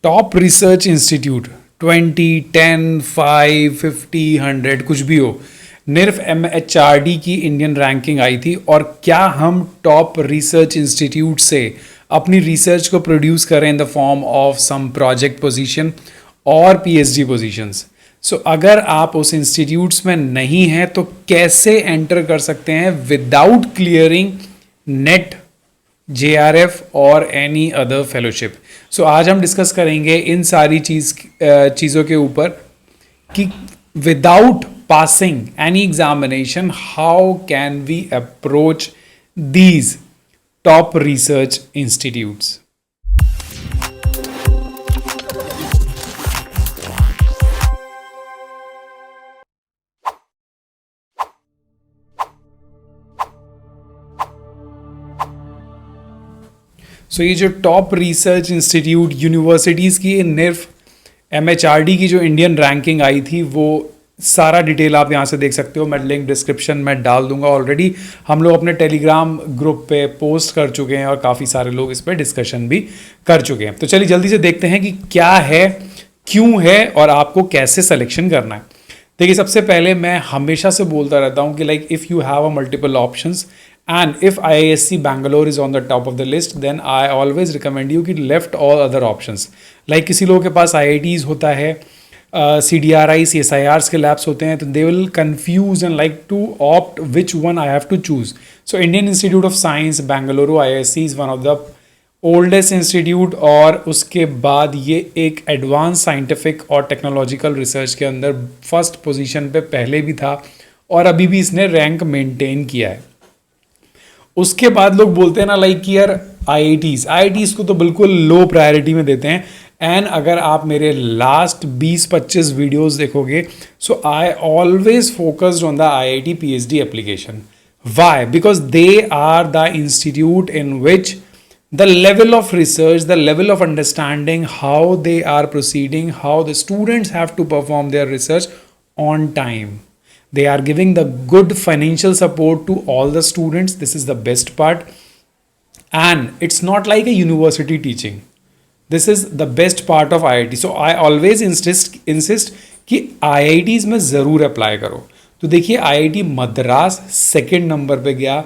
Top research institute 20, 10, 5, 50, 100 कुछ भी हो, निर्फ MHRD की इंडियन रैंकिंग आई थी। और क्या हम टॉप रिसर्च इंस्टीट्यूट से अपनी रिसर्च को प्रोड्यूस करें in the form of some project position और PhD पोजीशंस। सो अगर आप उस इंस्टीट्यूट्स में नहीं हैं तो कैसे एंटर कर सकते हैं विदाउट क्लियरिंग नेट, JRF और एनी अदर फेलोशिप। सो आज हम डिस्कस करेंगे इन सारी चीज़ों के ऊपर कि without passing any examination how can we approach these top research institutes. So ये जो टॉप रिसर्च इंस्टीट्यूट यूनिवर्सिटीज़ की निर्फ MHRD की जो इंडियन रैंकिंग आई थी, वो सारा डिटेल आप यहाँ से देख सकते हो। मैं लिंक डिस्क्रिप्शन में डाल दूंगा। ऑलरेडी हम लोग अपने टेलीग्राम ग्रुप पे पोस्ट कर चुके हैं और काफ़ी सारे लोग इस पर डिस्कशन भी कर चुके हैं। तो चलिए जल्दी से देखते हैं कि क्या है, क्यों है और आपको कैसे सिलेक्शन करना है। देखिए, सबसे पहले मैं हमेशा से बोलता रहता हूँ कि like if you have a multiple options and if IISc Bangalore is on the top of the list, then I always recommend you कि left all other options. Like किसी लोगों के पास IITs होता है, CDRI, CSIRs के labs होते हैं, तो they will confuse and like to opt which one I have to choose. So Indian Institute of Science Bangalore IISc is one of the oldest institute और उसके बाद ये एक एडवांस साइंटिफिक और टेक्नोलॉजिकल रिसर्च के अंदर फर्स्ट पोजीशन पे पहले भी था और अभी भी इसने रैंक मेंटेन किया है। उसके बाद लोग बोलते हैं ना लाइक कि यार IITs को तो बिल्कुल लो प्रायोरिटी में देते हैं। एंड अगर आप मेरे लास्ट 20-25 वीडियोस देखोगे, so I always focused on the IIT PhD एप्लीकेशन। Why? Because they are the institute in which the level of research, the level of understanding, how they are proceeding, how the students have to perform their research on time. They are giving the good financial support to all the students. This is the best part. And it's not like a university teaching. This is the best part of IIT. So I always insist कि IITs में ज़रूर apply करो। तो देखिए, IIT Madras second number पे गया।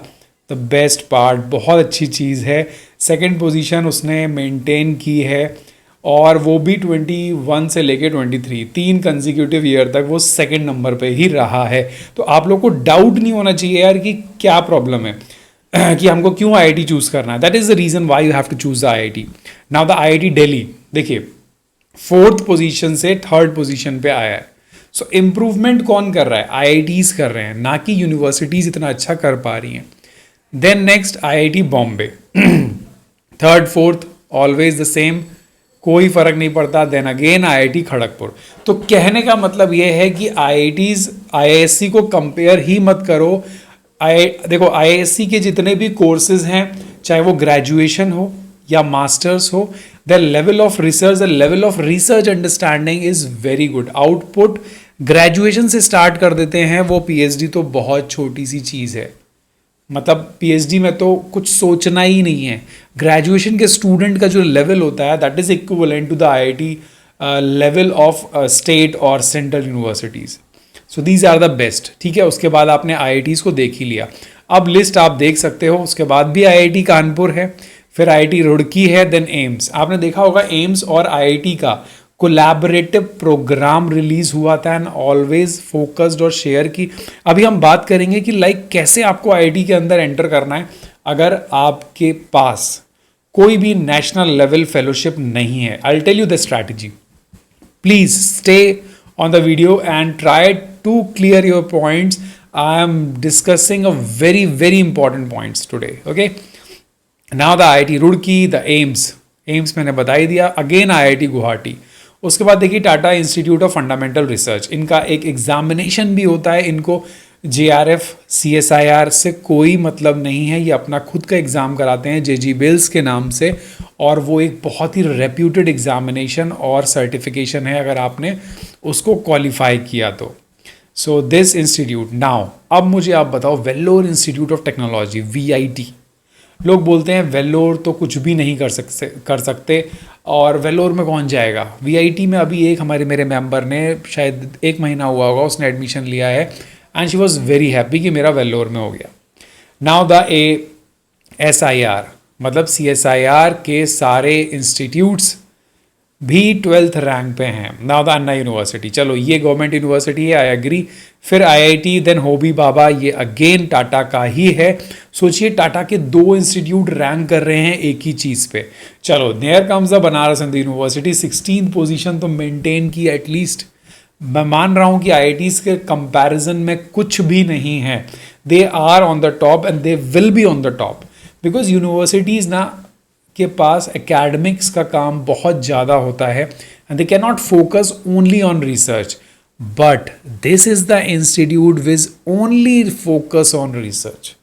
The best part, बहुत अच्छी चीज़ है। सेकेंड पोजीशन उसने मेंटेन की है और वो भी 21 से लेके 23 3 कंसेक्यूटिव ईयर तक वो सेकेंड नंबर पे ही रहा है। तो आप लोग को डाउट नहीं होना चाहिए यार कि क्या प्रॉब्लम है कि हमको क्यों IIT चूज़ करना है। That is the reason why you have to choose the IIT। Now the IIT Delhi देखिए, 4th पोजीशन से 3rd पोजीशन पे आया है। सो इम्प्रूवमेंट कौन कर रहा है? IITs कर रहे हैं, ना कि यूनिवर्सिटीज़ इतना अच्छा कर पा रही हैं। Then next IIT Bombay, 3rd 4th always the same, कोई फर्क नहीं पड़ता। Then again IIT Kharagpur. तो कहने का मतलब ये है कि IITs IISc को कंपेयर ही मत करो। देखो, IISc के जितने भी कोर्सेज हैं, चाहे वो ग्रेजुएशन हो या मास्टर्स हो, the level of research understanding is very good. Output graduation से स्टार्ट कर देते हैं, वो PhD तो बहुत छोटी सी चीज़ है। मतलब PhD में तो कुछ सोचना ही नहीं है। ग्रेजुएशन के स्टूडेंट का जो लेवल होता है, that is equivalent to the IIT level of state और central universities. So these are the best. ठीक है, उसके बाद आपने IITs को देख ही लिया। अब लिस्ट आप देख सकते हो। उसके बाद भी IIT कानपुर है, फिर IIT रुड़की है, देन एम्स। आपने देखा होगा एम्स और IIT का कोलैबोरेटिव प्रोग्राम रिलीज हुआ था एंड ऑलवेज फोकस्ड और शेयर की। अभी हम बात करेंगे कि लाइक कैसे आपको IIT के अंदर एंटर करना है अगर आपके पास कोई भी नेशनल लेवल फेलोशिप नहीं है। I will tell you the strategy. Please stay on the video and try to clear your points. I am discussing a very very important points today. Okay, now the IIT Roorkee, the AIIMS मैंने बता ही दिया। Again IIT Guwahati. उसके बाद देखिए Tata institute of fundamental research, इनका एक examination भी होता है। इनको JRF CSIR से कोई मतलब नहीं है, ये अपना खुद का एग्ज़ाम कराते हैं JG बिल्स के नाम से, और वो एक बहुत ही रेप्यूटेड एग्जामिनेशन और सर्टिफिकेशन है अगर आपने उसको क्वालिफाई किया तो। So this institute. नाउ अब मुझे आप बताओ, Vellore institute of technology VIT। लोग बोलते हैं वेल्लोर तो कुछ भी नहीं कर सकते। और वेलोर में कौन जाएगा? वीआईटी में अभी एक हमारे मेरे मेंबर ने शायद 1 महीना हुआ होगा उसने एडमिशन लिया है and she was very happy कि मेरा वेलोर में हो गया. नाउ द SIR मतलब CSIR के सारे इंस्टीट्यूट्स भी 12th रैंक पे हैं. नाउ द अन्ना यूनिवर्सिटी, चलो ये गवर्नमेंट यूनिवर्सिटी है, आई एग्री. फिर IIT, देन होबी बाबा, ये अगेन टाटा का ही है. सोचिए टाटा के 2 इंस्टीट्यूट रैंक कर रहे हैं एक ही चीज़ पे. चलो there comes the Banaras Hindu university, 16th position तो मेंटेन की एटलीस्ट. मैं मान रहा हूँ कि IITs के कंपैरिजन में कुछ भी नहीं है. They are on the top and they will be on the top because universities ना के पास एकेडमिक्स का काम बहुत ज़्यादा होता है and they can not focus only on research. But this is the institute which only focus on research.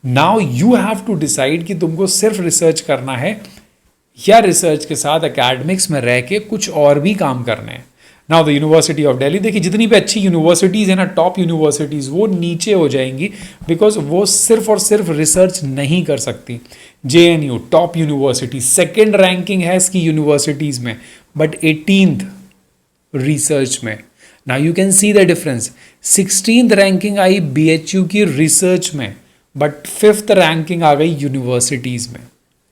Now you have to decide कि तुमको सिर्फ रिसर्च करना है या रिसर्च के साथ एकेडमिक्स में रह के कुछ और भी काम करने हैं. Now the university of Delhi, देखिए जितनी भी अच्छी यूनिवर्सिटीज़ है ना, टॉप यूनिवर्सिटीज़, वो नीचे हो जाएंगी बिकॉज वो सिर्फ और सिर्फ रिसर्च नहीं कर सकती. JNU top university, 2nd ranking है इसकी यूनिवर्सिटीज़ में बट 18th रिसर्च में. Now you can see the difference. 16th ranking I BHU की रिसर्च में बट 5th रैंकिंग आ गई यूनिवर्सिटीज़ में.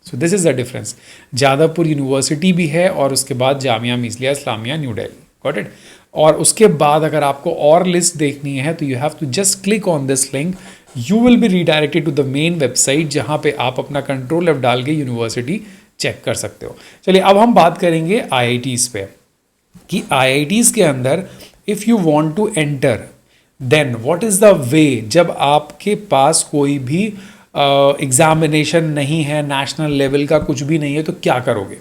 So this is the difference. Jadavpur university भी है और उसके बाद Jamia Millia Islamia new Delhi. Got it. और उसके बाद अगर आपको और लिस्ट देखनी है तो you have to just click on this link. You will be redirected to the main website जहाँ पे आप अपना Ctrl+F डाल के यूनिवर्सिटी चेक कर सकते हो. चलिए अब हम बात करेंगे IITs पे कि IITs के अंदर if you want to enter then what is the way. जब आपके पास कोई भी एग्जामिनेशन नहीं है, नेशनल लेवल का कुछ भी नहीं है, तो क्या करोगे?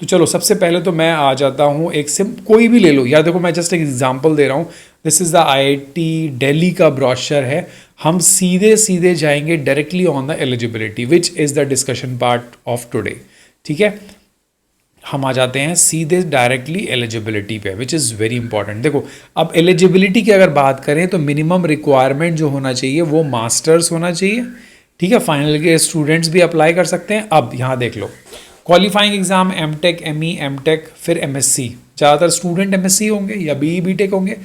तो चलो सबसे पहले तो मैं आ जाता हूँ एक कोई भी ले लो यार. देखो मैं जस्ट एक एग्जांपल दे रहा हूँ. This is the IIT Delhi का ब्रोशर है. हम सीधे सीधे जाएंगे directly on the eligibility which is the discussion part of today. ठीक है, हम आ जाते हैं सीधे डायरेक्टली एलिजिबिलिटी पे विच इज़ वेरी इंपॉर्टेंट. देखो अब एलिजिबिलिटी की अगर बात करें तो मिनिमम रिक्वायरमेंट जो होना चाहिए वो मास्टर्स होना चाहिए. ठीक है, फाइनल के स्टूडेंट्स भी अप्लाई कर सकते हैं. अब यहाँ देख लो, qualifying exam MTech, ME, MTech, फिर MSc. ज़्यादातर स्टूडेंट MSc होंगे या BE BTech होंगे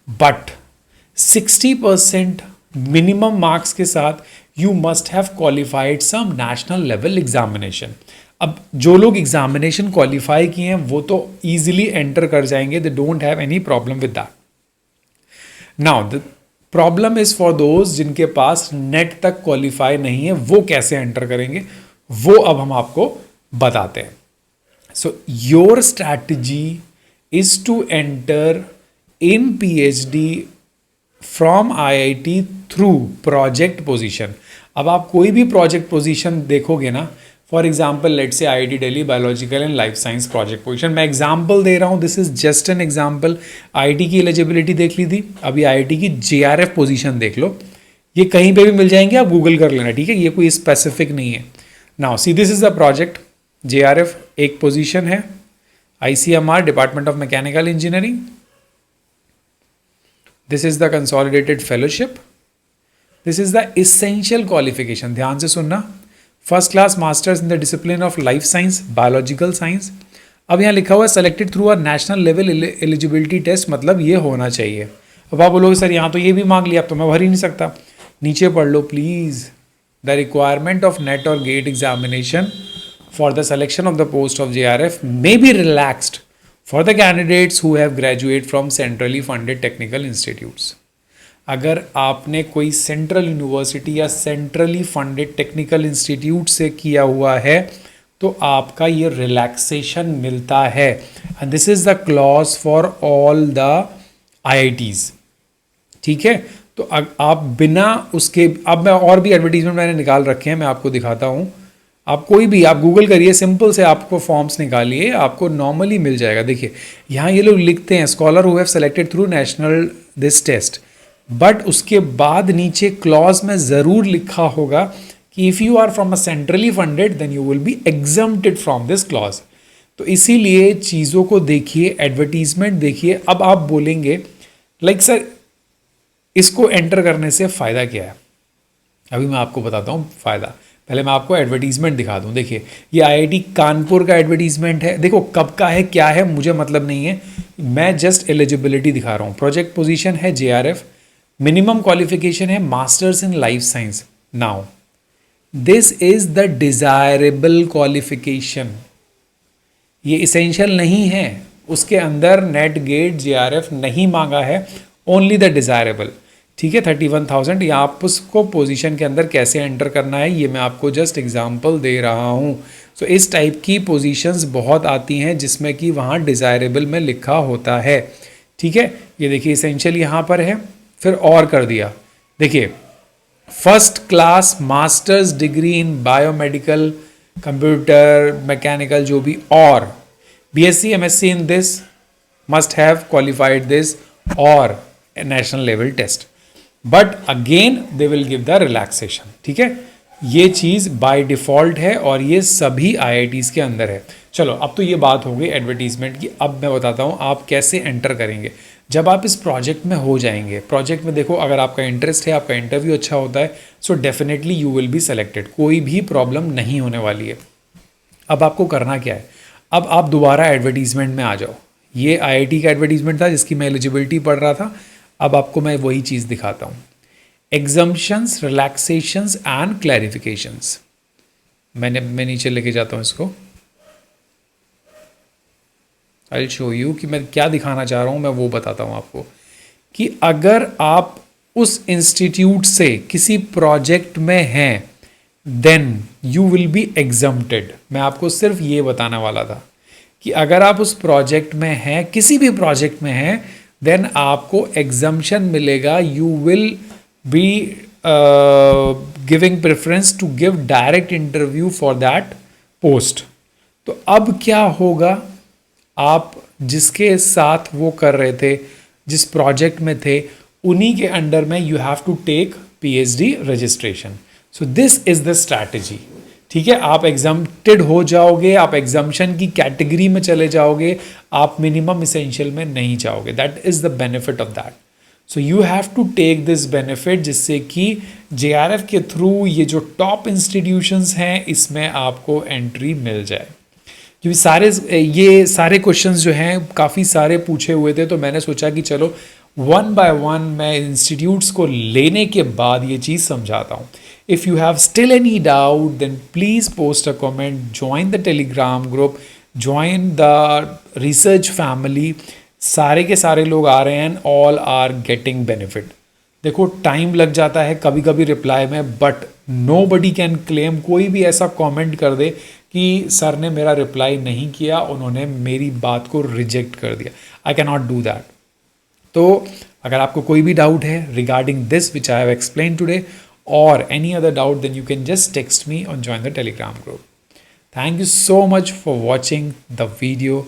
बट 60% मिनिमम मार्क्स के साथ you must have qualified some national level examination. अब जो लोग एग्जामिनेशन क्वालिफाई किए हैं वो तो ईजिली एंटर कर जाएंगे. They don't have any problem with that. Now the problem is for those जिनके पास नेट तक क्वालिफाई नहीं है, वो कैसे एंटर करेंगे वो अब हम आपको बताते हैं. So your strategy is to enter in PhD from IIT through project position. अब आप कोई भी प्रोजेक्ट पोजीशन देखोगे ना, for example let say IIT Delhi biological and life science project position. मैं एग्जाम्पल दे रहा हूँ, this is just an example. IIT की एलिजिबिलिटी देख ली थी, अभी IIT की JRF पोजीशन देख लो. ये कहीं पे भी मिल जाएंगे, आप गूगल कर लेना. ठीक है, ये कोई स्पेसिफिक नहीं है. Now see this is the project. JRF एक पोजीशन है. ICMR department of mechanical engineering. This is the consolidated fellowship. This is the essential qualification. ध्यान से सुनना. First class masters in the discipline of life science, biological science. अब यहाँ लिखा हुआ है selected through a national level eligibility test, मतलब ये होना चाहिए. अब आप बोलोगे सर यहाँ तो ये भी मांग लिया, अब तो मैं भर ही नहीं सकता. नीचे पढ़ लो please. The requirement of NET और GATE examination for the selection of the post of JRF may be relaxed for the candidates who have graduated from centrally funded technical institutes. अगर आपने कोई सेंट्रल यूनिवर्सिटी या centrally funded technical institute से किया हुआ है तो आपका ये रिलैक्सेशन मिलता है. And this is the clause for all the IITs. ठीक है, तो आप बिना उसके, अब मैं और भी एडवर्टीजमेंट मैंने निकाल रखे हैं, मैं आपको दिखाता हूँ. आप कोई भी आप गूगल करिए, सिंपल से आपको फॉर्म्स निकालिए, आपको नॉर्मली मिल जाएगा. देखिए यहाँ ये लोग लिखते हैं scholar who have selected through national this test, but उसके बाद नीचे क्लॉज में ज़रूर लिखा होगा कि if you are from a centrally funded then you will be exempted from this clause. तो इसीलिए चीज़ों को देखिए, एडवर्टीजमेंट देखिए. अब आप बोलेंगे लाइक सर इसको एंटर करने से फ़ायदा क्या है? अभी मैं आपको बताता हूँ फ़ायदा. पहले मैं आपको एडवर्टीजमेंट दिखा दूं। देखिए ये आईआईटी कानपुर का एडवर्टीजमेंट है। देखो कब का है क्या है मुझे मतलब नहीं है, मैं जस्ट एलिजिबिलिटी दिखा रहा हूँ। प्रोजेक्ट पोजीशन है जेआरएफ, मिनिमम क्वालिफिकेशन है masters in life science. Now this is the desirable qualification, ये इसेंशियल नहीं है, उसके अंदर नेट गेट जेआरएफ नहीं मांगा है, ओनली द डिजायरेबल। ठीक है 31,000, या आप उसको पोजीशन के अंदर कैसे एंटर करना है ये मैं आपको जस्ट एग्जांपल दे रहा हूँ। सो इस टाइप की पोजीशंस बहुत आती हैं जिसमें कि वहाँ डिजायरेबल में लिखा होता है। ठीक है ये देखिए इसेंशियल यहाँ पर है, फिर और कर दिया। देखिए first class masters degree in biomedical, computer mechanical जो भी, और BSc MSc in this, must have qualified this, और national level test, but again they will give the relaxation. ठीक है ये चीज़ बाय डिफ़ॉल्ट है और ये सभी आईआईटीज़ के अंदर है। चलो अब तो ये बात हो गई एडवर्टीजमेंट की, अब मैं बताता हूँ आप कैसे एंटर करेंगे जब आप इस प्रोजेक्ट में हो जाएंगे। प्रोजेक्ट में देखो अगर आपका इंटरेस्ट है, आपका इंटरव्यू अच्छा होता है, so definitely you will be selected, कोई भी प्रॉब्लम नहीं होने वाली है। अब आपको करना क्या है, अब आप दोबारा एडवर्टीजमेंट में आ जाओ। ये आईआईटी का एडवर्टीजमेंट था जिसकी मैं एलिजिबिलिटी पढ़ रहा था, अब आपको मैं वही चीज़ दिखाता हूँ। एग्जम्पशंस, रिलैक्सेशंस एंड क्लैरिफिकेशंस, मैं नीचे लेके जाता हूँ इसको, आई विल शो यू कि मैं क्या दिखाना चाह रहा हूँ, मैं वो बताता हूँ आपको कि अगर आप उस इंस्टीट्यूट से किसी प्रोजेक्ट में हैं then you will be exempted. मैं आपको सिर्फ ये बताने वाला था कि अगर आप उस प्रोजेक्ट में हैं, किसी भी प्रोजेक्ट में हैं, देन आपको एग्जम्पशन मिलेगा, you will be giving preference to give direct interview for that post. तो अब क्या होगा, आप जिसके साथ वो कर रहे थे, जिस प्रोजेक्ट में थे, उन्हीं के अंडर में you have to take PhD registration. So this is the strategy. ठीक है आप एग्जम्प्टेड हो जाओगे, आप एग्जम्पशन की कैटेगरी में चले जाओगे, आप मिनिमम इसेंशियल में नहीं जाओगे। That is the benefit of that. So you have to take this benefit जिससे कि जेआरएफ के थ्रू ये जो टॉप इंस्टीट्यूशंस हैं इसमें आपको एंट्री मिल जाए। क्योंकि ये सारे क्वेश्चंस जो हैं काफ़ी सारे पूछे हुए थे, तो मैंने सोचा कि चलो वन बाय वन मैं इंस्टीट्यूट्स को लेने के बाद ये चीज़ समझाता हूँ। If you have still any doubt then please post a comment, join the Telegram group, join the research family. सारे के सारे लोग आ रहे हैं and all are getting benefit. देखो टाइम लग जाता है कभी कभी रिप्लाई में, but nobody can claim, कोई भी ऐसा कमेंट कर दे कि सर ने मेरा रिप्लाई नहीं किया, उन्होंने मेरी बात को रिजेक्ट कर दिया, I can not do that. तो अगर आपको कोई भी डाउट है regarding this which I have explain today और any other doubt, then you can just text me और join the Telegram group. Thank you so much for watching the video.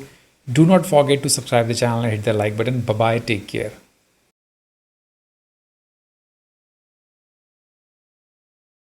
Do not forget to subscribe the channel and hit the like button. Bye bye, take care.